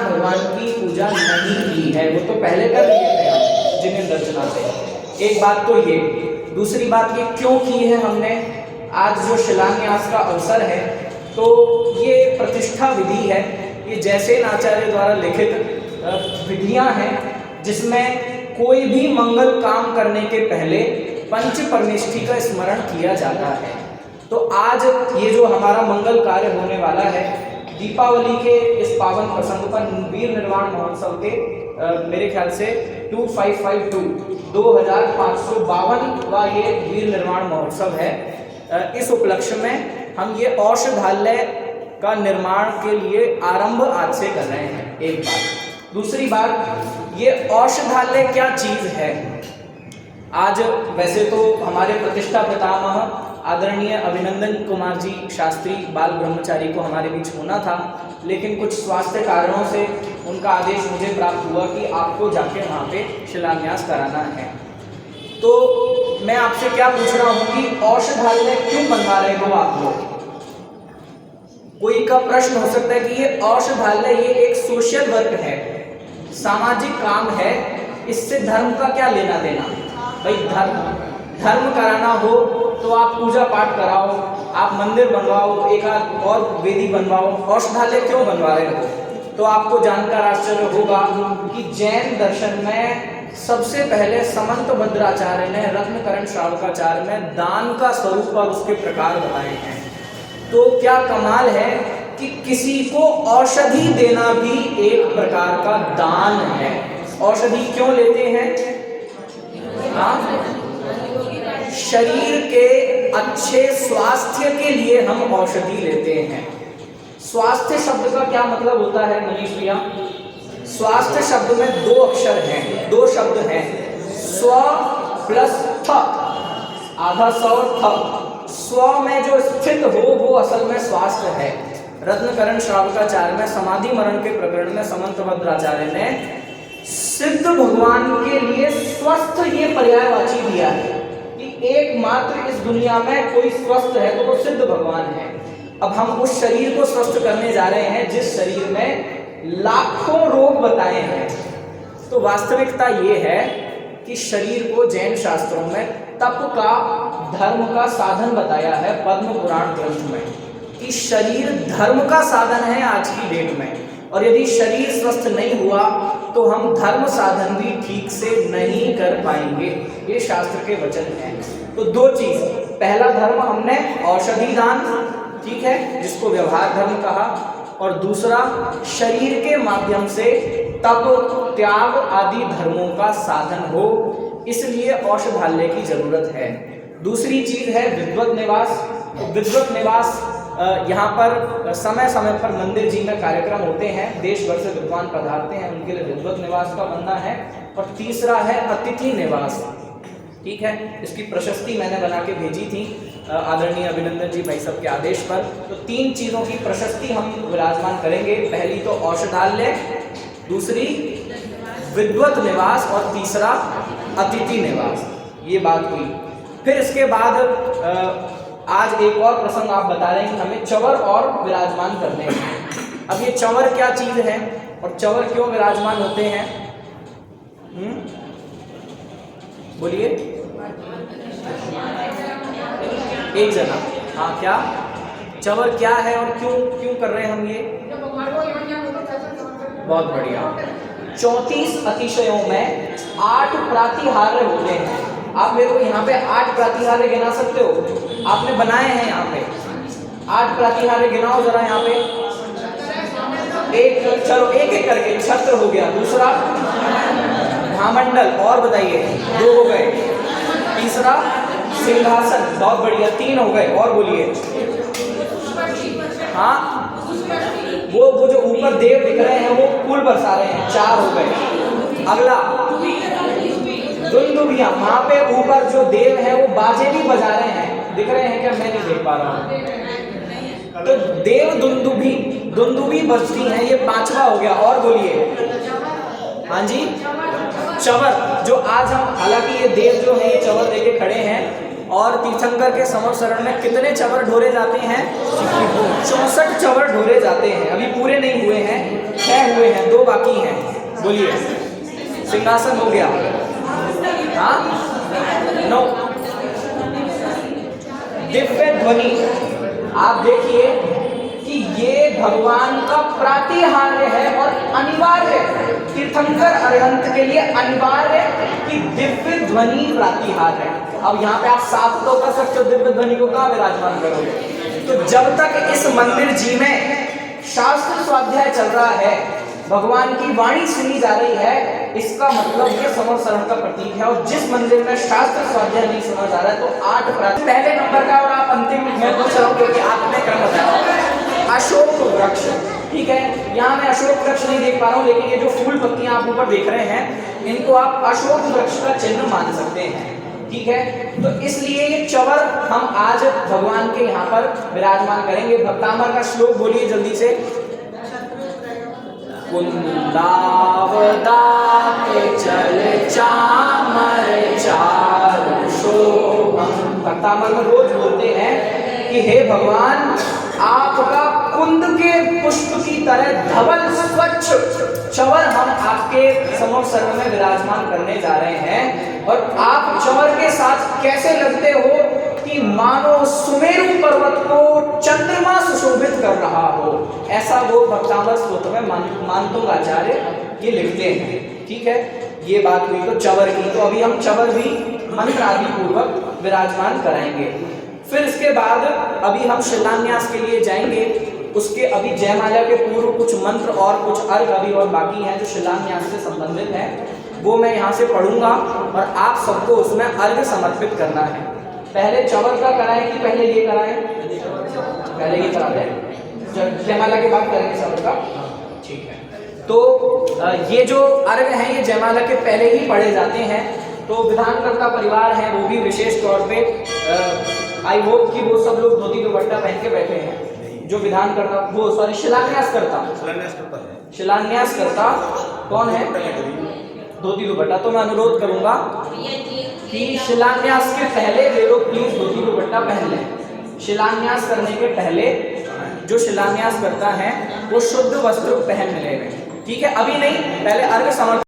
भगवान की पूजा नहीं की है, वो तो पहले कर लिए थे हम जिनेंद्र अर्चना से। एक बात तो ये, दूसरी बात ये क्यों की है हमने, आज जो शिलान्यास का अवसर है तो ये प्रतिष्ठा विधि है, ये जैसे आचार्य द्वारा लिखित विधियां हैं जिसमें कोई भी मंगल काम करने के पहले पंच परमेष्ठी का स्मरण किया जाता है। तो आज ये जो हमारा मंगल कार्य होने वाला है, दीपावली के इस पावन प्रसंग पर वीर निर्वाण महोत्सव के मेरे ख्याल से 2552 ये वीर निर्माण महोत्सव है। इस उपलक्ष्य में हम ये औषधालय का निर्माण के लिए आरंभ आज से कर रहे हैं, एक बात। दूसरी बात, ये औषधालय क्या चीज है। आज वैसे तो हमारे प्रतिष्ठा पितामह आदरणीय अभिनंदन कुमार जी शास्त्री बाल ब्रह्मचारी को हमारे बीच होना था, लेकिन कुछ स्वास्थ्य कारणों से उनका आदेश मुझे प्राप्त हुआ कि आपको जाके वहाँ पे शिलान्यास कराना है। तो मैं आपसे क्या पूछ रहा हूँ कि औषधालय क्यों बनवा रहे हो आप लोग। कोई का प्रश्न हो सकता है कि ये औषधालय ये एक सोशल वर्क है, सामाजिक काम है, इससे धर्म का क्या लेना देना। भाई धर्म कराना हो तो आप पूजा पाठ कराओ, आप मंदिर बनवाओ, एक आध और वेदी बनवाओ, औषधालय क्यों बनवा रहे हो। तो आपको जानकर आश्चर्य होगा कि जैन दर्शन में सबसे पहले समंत भद्राचार्य ने रत्नकरण श्रावकाचार्य में दान का स्वरूप और उसके प्रकार बताए हैं। तो क्या कमाल है कि किसी को औषधि देना भी एक प्रकार का दान है। औषधि क्यों लेते हैं, शरीर के अच्छे स्वास्थ्य के लिए हम औषधि लेते हैं। स्वास्थ्य शब्द का क्या मतलब होता है मनीष भैया। स्वास्थ्य शब्द में दो अक्षर हैं, दो शब्द हैं, स्व प्लस थ, आधा स और थ। स्व में जो स्थित हो वो असल में स्वास्थ्य है। रत्नकरण श्रावकाचार्य में समाधि मरण के प्रकरण में समंत भद्राचार्य ने सिद्ध भगवान के लिए स्वस्थ ये पर्यायवाची दिया है कि एकमात्र इस दुनिया में कोई स्वस्थ है तो वो सिद्ध भगवान है। अब हम उस शरीर को स्वस्थ करने जा रहे हैं जिस शरीर में लाखों रोग बताए हैं। तो वास्तविकता ये है कि शरीर को जैन शास्त्रों में तप का, धर्म का साधन बताया है पद्म पुराण ग्रंथ में, कि शरीर धर्म का साधन है आज की डेट में। और यदि शरीर स्वस्थ नहीं हुआ तो हम धर्म साधन भी ठीक से नहीं कर पाएंगे, ये शास्त्र के वचन हैं। तो दो चीज, पहला धर्म हमने औषधि दान, ठीक है, जिसको व्यवहार धर्म कहा, और दूसरा शरीर के माध्यम से तप, त्याग आदि धर्मों का साधन हो, इसलिए औषधालय की जरूरत है। दूसरी चीज है विद्वत निवास। विद्वत निवास यहाँ पर समय समय पर मंदिर जी में कार्यक्रम होते हैं, देश भर से विद्वान पधारते हैं, उनके लिए विद्वत निवास का बनना है। और तीसरा है अतिथि निवास, ठीक है, इसकी प्रशस्ति मैंने बना के भेजी थी आदरणीय अभिनंदन जी भाई साहब के आदेश पर। तो तीन चीजों की प्रशस्ति हम विराजमान करेंगे, पहली तो औषधालय, दूसरी विद्वत निवास और तीसरा अतिथि निवास। ये बात हुई। फिर इसके बाद आज एक और प्रसंग आप बता रहे हैं कि हमें चंवर और विराजमान करने हैं। अब ये चंवर क्या चीज है और चंवर क्यों विराजमान होते हैं, बोलिए एक जना। हाँ, क्या चंवर क्या है और क्यों क्यों कर रहे हैं हम ये। बहुत बढ़िया। 34 अतिशयों में 8 प्रातिहार्य होते हैं। आप मेरे को यहाँ पे 8 प्रातिहार्य गिना सकते हो, आपने बनाए हैं यहाँ पे 8 प्रातिहार्य गिनाओ जरा यहाँ पे। एक, चलो एक एक करके। छत्र हो गया, दूसरा महामंडल, और बताइए 2 हो गए, तीसरा सिंहासन, बहुत बढ़िया 3 हो गए, और बोलिए। हाँ, वो जो ऊपर देव दिख रहे हैं वो फूल बरसा रहे हैं, 4 हो गए। अगला दुंदुभियां, वहां पे ऊपर जो देव है वो बाजे भी बजा रहे हैं, दिख रहे हैं क्या, मैं नहीं देख पा रहा हूँ। तो देव दुंदुभी बजती हैं, ये 5वां हो गया, और बोलिए। हाँ जी, चंवर, जो आज हम, हालांकि ये देव जो है ये चंवर लेके खड़े हैं, और तीर्थंकर के समर शरण में कितने चवर ढोरे जाते हैं? 64 चवर ढोरे जाते हैं। अभी पूरे नहीं हुए हैं, 6 हुए हैं, 2 बाकी हैं। बोलिए, सिंहासन हो गया, हाँ 9। दिव्य ध्वनि, आप देखिए कि ये भगवान का प्रातिहार्य है और अनिवार्य, तीर्थंकर अरिहंत के लिए अनिवार्य कि दिव्य ध्वनि प्रातिहार्य है। अब यहाँ पे आप साफ तो कर सकते हो, दिव्य ध्वनि को कहाँ विराजमान करोगे? तो जब तक इस मंदिर जी में शास्त्र स्वाध्याय चल रहा है, भगवान की वाणी सुनी जा रही है, इसका मतलब ये समर शरण का प्रतीक है। और जिस मंदिर में शास्त्र स्वाध्याय नहीं सुना जा रहा है, तो 8 पहले नंबर का और आप अंतिम में पूछ रहा हूँ क्योंकि आपने क्रम बताया, अशोक वृक्ष, ठीक है। यहाँ मैं अशोक वृक्ष नहीं देख पा रहा हूँ, लेकिन ये जो फूल पत्तियां आप ऊपर देख रहे हैं, इनको आप अशोक वृक्ष का चिन्ह मान सकते हैं, ठीक है। तो इसलिए ये चवर हम आज भगवान के यहाँ पर विराजमान करेंगे। भक्तामर का श्लोक बोलिए जल्दी से। कुंदावदात चल चामर चारु शोभम। भक्तामर में रोज बोलते हैं कि हे भगवान, आपका कुंद के पुष्प की तरह धवल स्वच्छ चवर हम आपके समर शरण में विराजमान करने जा रहे हैं। और आप चवर के साथ कैसे लगते हो कि मानो सुमेरु पर्वत को चंद्रमा सुशोभित कर रहा हो, ऐसा वो भक्तामर स्तोत्र में मानतोंग आचार्य ये लिखते हैं, ठीक है। ये बात हुई तो चवर की। तो अभी हम चवर भी मंत्र आदि पूर्वक विराजमान कराएंगे। फिर इसके बाद अभी हम शिलान्यास के लिए जाएंगे। उसके अभी जयमाला के पूर्व कुछ मंत्र और कुछ अर्घ अभी और बाकी हैं जो शिलान्यास से संबंधित हैं, वो मैं यहाँ से पढ़ूंगा और आप सबको उसमें अर्घ समर्पित करना है। पहले चवर का कराएं कि पहले ये कराएं? पहले ये करा दें, जयमाला के बाद करेंगे चवर का, ठीक है। तो ये जो अर्घ हैं ये जयमाला के पहले ही पढ़े जाते हैं। तो विधानकर्ता परिवार है वो भी विशेष तौर पे आई होप कि वो सब लोग धोती दुपट्टा पहन के बैठे हैं। जो विधान करता वो सॉरी शिलान्यास करता कौन है? धोती दुपट्टा। तो मैं अनुरोध करूंगा कि शिलान्यास के पहले वे लोग प्लीज धोती दुपट्टा पहन लें। शिलान्यास करने के पहले जो शिलान्यास करता है वो शुद्ध वस्त्र पहन लें, ठीक है। अभी नहीं, पहले अर्घ समर्पण